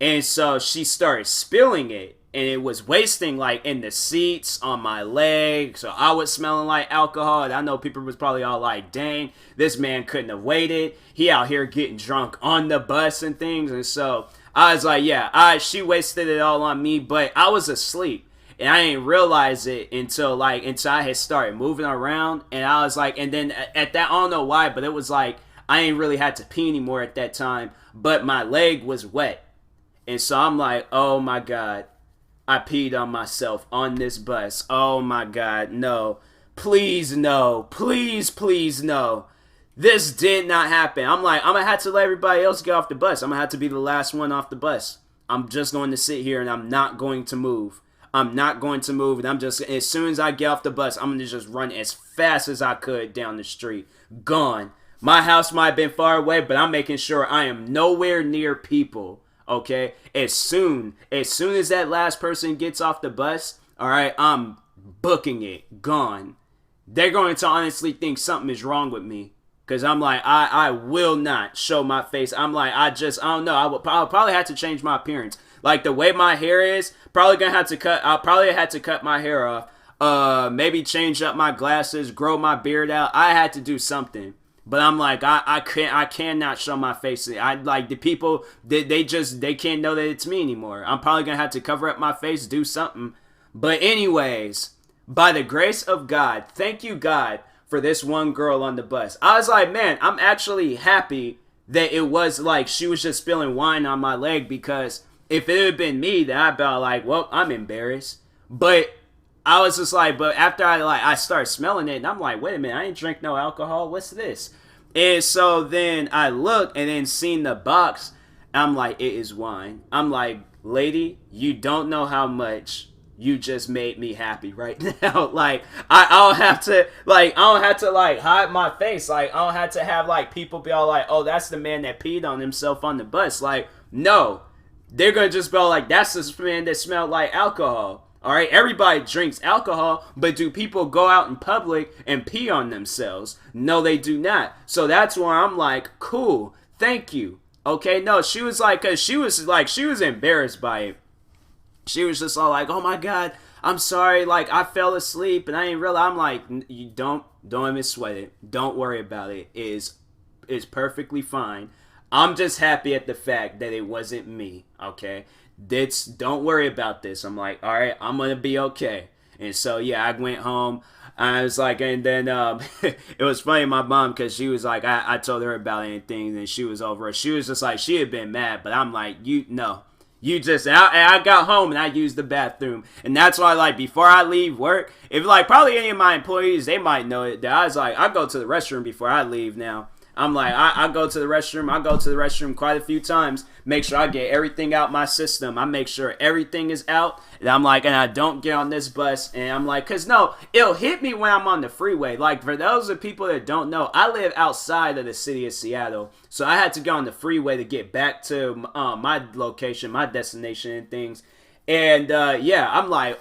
And so she started spilling it, and it was wasting like in the seats, on my leg. So I was smelling like alcohol, and I know people was probably all like, dang, this man couldn't have waited. He out here getting drunk on the bus and things. And so I was like, yeah, she wasted it all on me, but I was asleep. And I didn't realize it until I had started moving around. And I was like, and then at that, I don't know why, but it was like, I ain't really had to pee anymore at that time, but my leg was wet. And so I'm like, oh my God, I peed on myself on this bus. Oh my God, no. Please, no. Please, please, no. This did not happen. I'm like, I'm going to have to let everybody else get off the bus. I'm going to have to be the last one off the bus. I'm just going to sit here and I'm not going to move. I'm not going to move. And I'm just, as soon as I get off the bus, I'm going to just run as fast as I could down the street. Gone. My house might have been far away, but I'm making sure I am nowhere near people. Okay, as soon as that last person gets off the bus, all right, I'm booking it, gone. They're going to honestly think something is wrong with me, because I'm like, I will not show my face. I'm like, I don't know. I'll probably have to change my appearance. Like the way my hair is, I'll probably have to cut my hair off. Maybe change up my glasses, grow my beard out. I had to do something. But I'm like, I cannot show my face. I like the people, they can't know that it's me anymore. I'm probably gonna have to cover up my face, do something. But anyways, by the grace of God, thank you God for this one girl on the bus. I was like, man, I'm actually happy that it was like she was just spilling wine on my leg, because if it had been me, then I'd be like, well, I'm embarrassed. But I was just like, but after I started smelling it, and I'm like, wait a minute, I ain't drink no alcohol. What's this? And so then I looked and then seen the box. I'm like, it is wine. I'm like, lady, you don't know how much you just made me happy right now. Like, I don't have to hide my face. Like, I don't have to have like people be all like, oh, that's the man that peed on himself on the bus. Like, no, they're gonna just be all like, that's the man that smelled like alcohol. All right, everybody drinks alcohol, but do people go out in public and pee on themselves? No, they do not. So that's why I'm like, cool, thank you. Okay, no, she was like, cause she was embarrassed by it. She was just all like, oh my God, I'm sorry, like I fell asleep and I didn't realize. I'm like, you don't even sweat it. Don't worry about it. It's perfectly fine. I'm just happy at the fact that it wasn't me. Okay. Don't worry about this. I'm like, all right, I'm gonna be okay. And so yeah, I went home. I was like, and then it was funny, my mom, because she was like, I told her about anything, and she was over it. She was just like, she had been mad, but I'm like, I got home and I used the bathroom, and that's why, like, before I leave work, if like probably any of my employees, they might know it, that I was like, I go to the restroom before I leave now. I'm like, I go to the restroom. I go to the restroom quite a few times. Make sure I get everything out my system. I make sure everything is out. And I'm like, and I don't get on this bus. And I'm like, because no, it'll hit me when I'm on the freeway. Like, for those of people that don't know, I live outside of the city of Seattle. So I had to go on the freeway to get back to my location, my destination and things. And yeah, I'm like,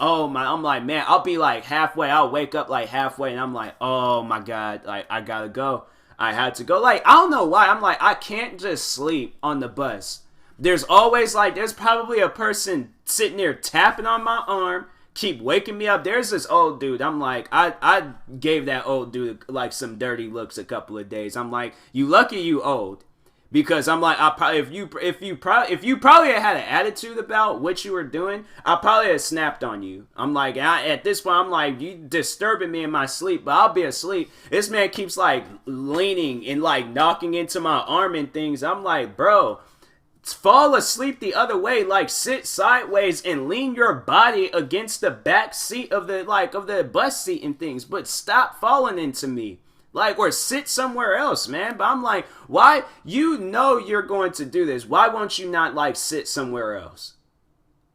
man, I'll be like halfway. I'll wake up like halfway. And I'm like, oh my God, like I gotta go. I had to go. Like, I don't know why. I'm like, I can't just sleep on the bus. There's always like, there's probably a person sitting there tapping on my arm, keep waking me up. There's this old dude. I'm like, I gave that old dude like some dirty looks a couple of days. I'm like, you lucky you old. Because I'm like, if you probably had an attitude about what you were doing, I probably have snapped on you. I'm like, at this point, I'm like, you disturbing me in my sleep, but I'll be asleep. This man keeps like leaning and like knocking into my arm and things. I'm like, bro, fall asleep the other way. Like, sit sideways and lean your body against the back seat of the bus seat and things. But stop falling into me. Like, or sit somewhere else, man. But I'm like, why? You know you're going to do this. Why won't you not, like, sit somewhere else?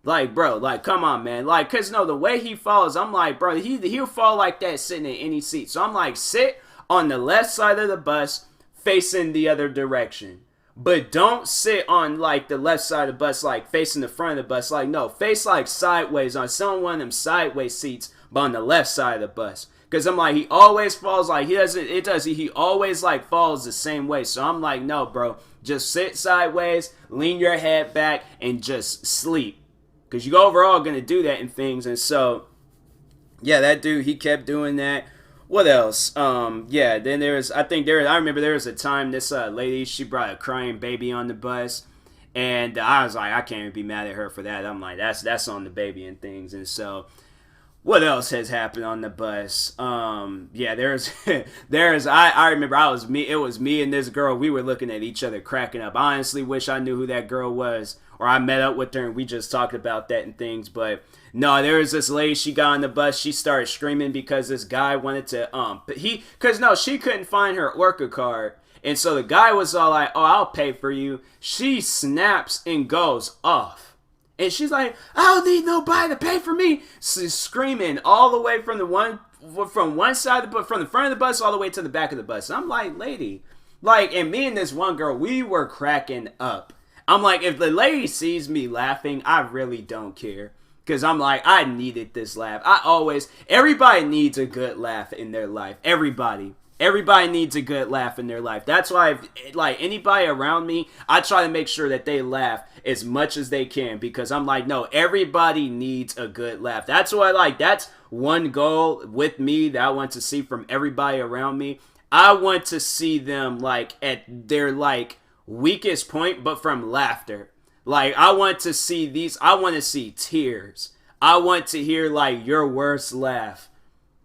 Like, bro, like, come on, man. Like, because, no, the way he falls, I'm like, bro, he'll fall like that sitting in any seat. So I'm like, sit on the left side of the bus facing the other direction. But don't sit on, like, the left side of the bus, like, facing the front of the bus. Like, no, face, like, sideways on one of them sideways seats, but on the left side of the bus. Because I'm like, he always falls like, he always like falls the same way. So I'm like, no, bro, just sit sideways, lean your head back, and just sleep. Because you overall going to do that and things. And so, yeah, that dude, he kept doing that. What else? Yeah, then I remember there was a time this lady, she brought a crying baby on the bus. And I was like, I can't even be mad at her for that. I'm like, that's on the baby and things. And so, what else has happened on the bus? Yeah, I remember it was me and this girl. We were looking at each other cracking up. I honestly wish I knew who that girl was, or I met up with her and we just talked about that and things. But no, there was this lady, she got on the bus, she started screaming because this guy wanted to, she couldn't find her Orca card. And so the guy was all like, oh, I'll pay for you. She snaps and goes off. And she's like, I don't need nobody to pay for me. She's screaming all the way from one side from the front of the bus all the way to the back of the bus. And I'm like, lady. Like, and me and this one girl, we were cracking up. I'm like, if the lady sees me laughing, I really don't care. Because I'm like, I needed this laugh. Everybody needs a good laugh in their life. Everybody needs a good laugh in their life. That's why, anybody around me, I try to make sure that they laugh as much as they can. Because I'm like, no, everybody needs a good laugh. That's why, that's one goal with me that I want to see from everybody around me. I want to see them, at their, weakest point, but from laughter. I want to see tears. I want to hear, your worst laugh.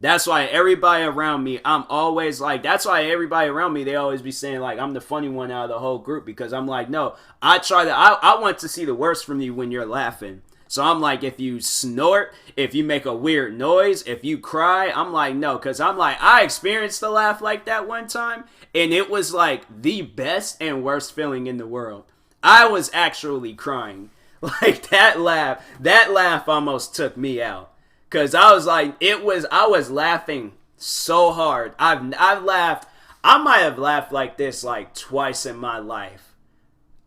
That's why everybody around me, that's why everybody around me, they always be saying, I'm the funny one out of the whole group. Because I'm like, no, I want to see the worst from you when you're laughing. So I'm like, if you snort, if you make a weird noise, if you cry, I'm like, no. Because I'm like, I experienced a laugh like that one time. And it was the best and worst feeling in the world. I was actually crying. That laugh almost took me out. Because I was laughing so hard. I've laughed. I might have laughed like this twice in my life.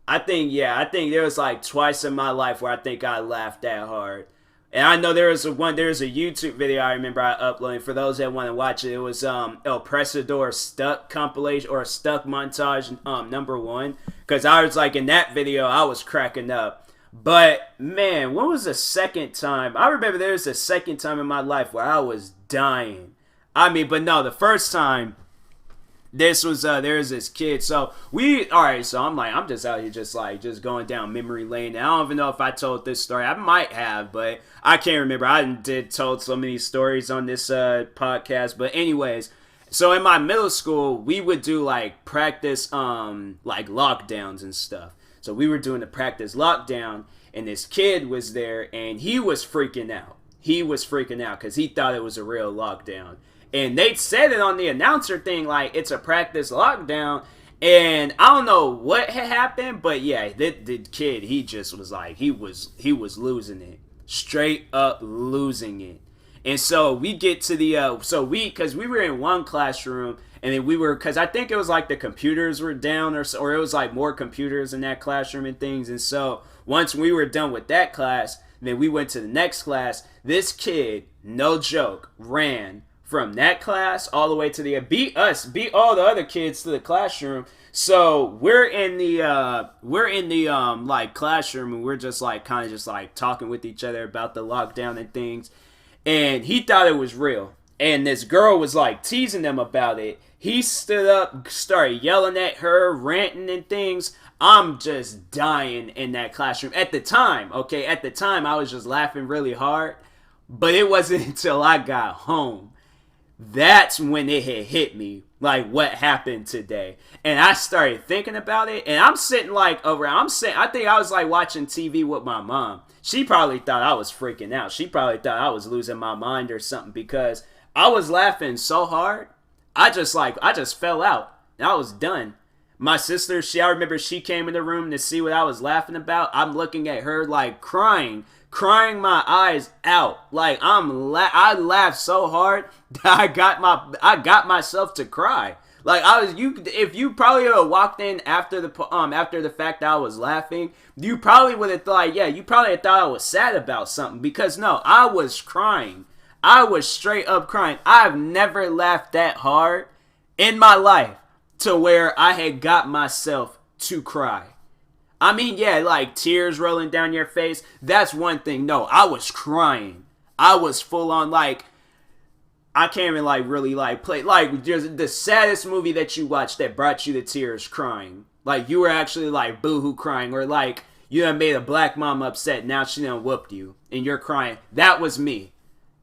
I think there was twice in my life where I think I laughed that hard. And I know there's a YouTube video I remember I uploaded. For those that want to watch it, it was El Presador Stuck compilation or Stuck montage #1. Because I was in that video, I was cracking up. But, man, when was the second time? I remember there was a second time in my life where I was dying. But no, the first time, there was this kid. So, I'm just out here just going down memory lane. And I don't even know if I told this story. I might have, but I can't remember. I told so many stories on this podcast. But anyways, so in my middle school, we would do, practice, lockdowns and stuff. So we were doing the practice lockdown, and this kid was there, and he was freaking out. Because he thought it was a real lockdown. And they said it on the announcer thing, it's a practice lockdown. And I don't know what had happened, but yeah, the kid, he just was he was losing it. Straight up losing it. And so we get to because we were in one classroom, and then because I think it was the computers were down, or it was more computers in that classroom and things. And so once we were done with that class, then we went to the next class. This kid, no joke, ran from that class all the way to beat all the other kids to the classroom. So we're in the classroom, and we're just kind of talking with each other about the lockdown and things. And he thought it was real. And this girl was teasing them about it. He stood up, started yelling at her, ranting and things. I'm just dying in that classroom. At the time, I was just laughing really hard. But it wasn't until I got home. That's when it had hit me, what happened today. And I started thinking about it. And I'm sitting I think I was watching TV with my mom. She probably thought I was freaking out. She probably thought I was losing my mind or something, because I was laughing so hard. I just fell out. And I was done. My sister, I remember she came in the room to see what I was laughing about. I'm looking at her crying my eyes out. I laughed so hard that I got myself to cry. If you probably walked in after the fact that I was laughing, you probably would have thought, you probably thought I was sad about something, because no, I was crying. I was straight up crying. I've never laughed that hard in my life to where I had got myself to cry. I mean, yeah, like tears rolling down your face. That's one thing. No, I was crying. I was full on like, I can't even like really like play. Like, there's the saddest movie that you watched that brought you to tears crying. Like, you were actually like boohoo crying, or like you done made a black mom upset. Now she done whooped you and you're crying. That was me.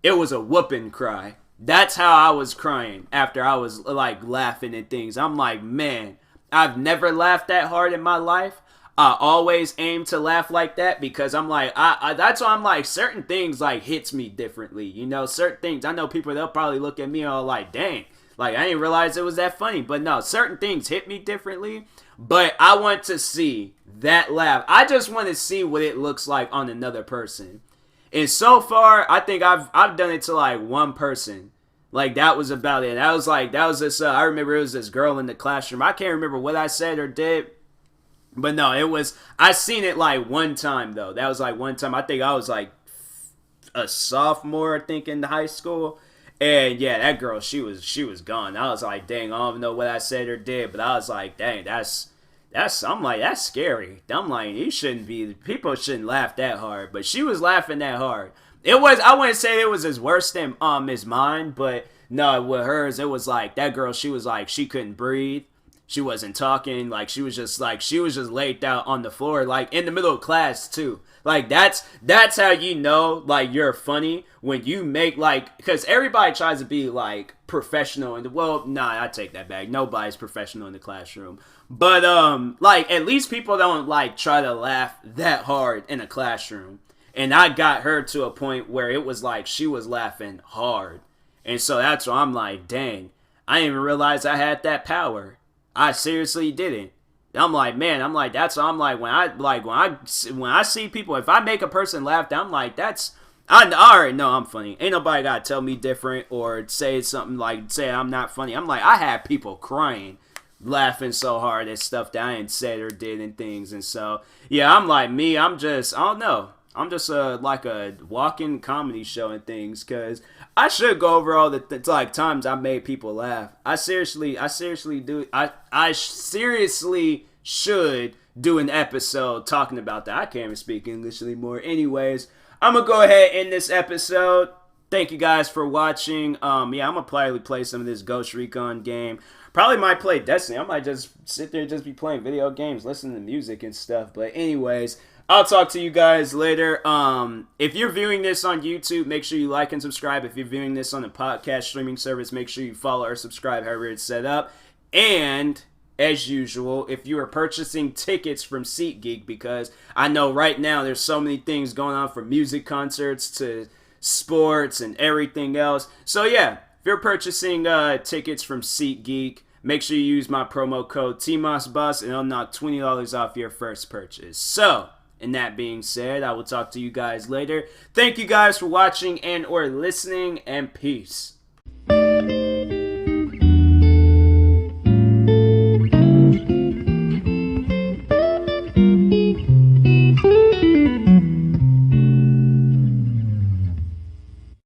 It was a whooping cry. That's how I was crying after I was like laughing at things. I'm like, man, I've never laughed that hard in my life. I always aim to laugh like that because I'm like, that's why I'm like, certain things like hits me differently. You know, certain things, I know people, they'll probably look at me all like, dang, like I didn't realize it was that funny. But no, certain things hit me differently. But I want to see that laugh. I just want to see what it looks like on another person. And so far, I think I've done it to like one person. Like, that was about it. That was this, I remember it was this girl in the classroom. I can't remember what I said or did. But no, I seen it like one time though. That was like one time. I think I was like a sophomore, I think, in high school. And yeah, that girl, she was gone. I was like, dang, I don't even know what I said or did. But I was like, dang, I'm like, that's scary. I'm like, people shouldn't laugh that hard. But she was laughing that hard. I wouldn't say it was as worse than as mine, but no, with hers, it was like, that girl, she was like, she couldn't breathe. She wasn't talking. Like, she was just laid out on the floor, like in the middle of class too. Like, that's how you know, like, you're funny, when you make like, because everybody tries to be like professional I take that back. Nobody's professional in the classroom. But like, at least people don't like try to laugh that hard in a classroom. And I got her to a point where it was like she was laughing hard. And so that's why I'm like, dang, I didn't even realize I had that power. I seriously didn't. I'm like, man, that's why I'm like, when I see people, if I make a person laugh, I'm like, I already know I'm funny. Ain't nobody gotta tell me different or say something like, say I'm not funny. I'm like, I have people crying, laughing so hard at stuff that I ain't said or did and things. And so, yeah, I'm like, I don't know. I'm just like a walking comedy show and things, because I should go over all the like times I made people laugh. I seriously do. I seriously should do an episode talking about that. I can't even speak English anymore. Anyways, I'm gonna go ahead and end this episode. Thank you guys for watching. Yeah, I'm gonna probably play some of this Ghost Recon game. Probably might play Destiny. I might just sit there and just be playing video games, listening to music and stuff. But anyways, I'll talk to you guys later. If you're viewing this on YouTube, make sure you like and subscribe. If you're viewing this on a podcast streaming service, make sure you follow or subscribe, however it's set up. And as usual, if you are purchasing tickets from SeatGeek, because I know right now there's so many things going on, from music concerts to sports and everything else. So yeah, if you're purchasing tickets from SeatGeek, make sure you use my promo code TMossBoss and it'll knock $20 off your first purchase. So, and that being said, I will talk to you guys later. Thank you guys for watching and or listening, and peace.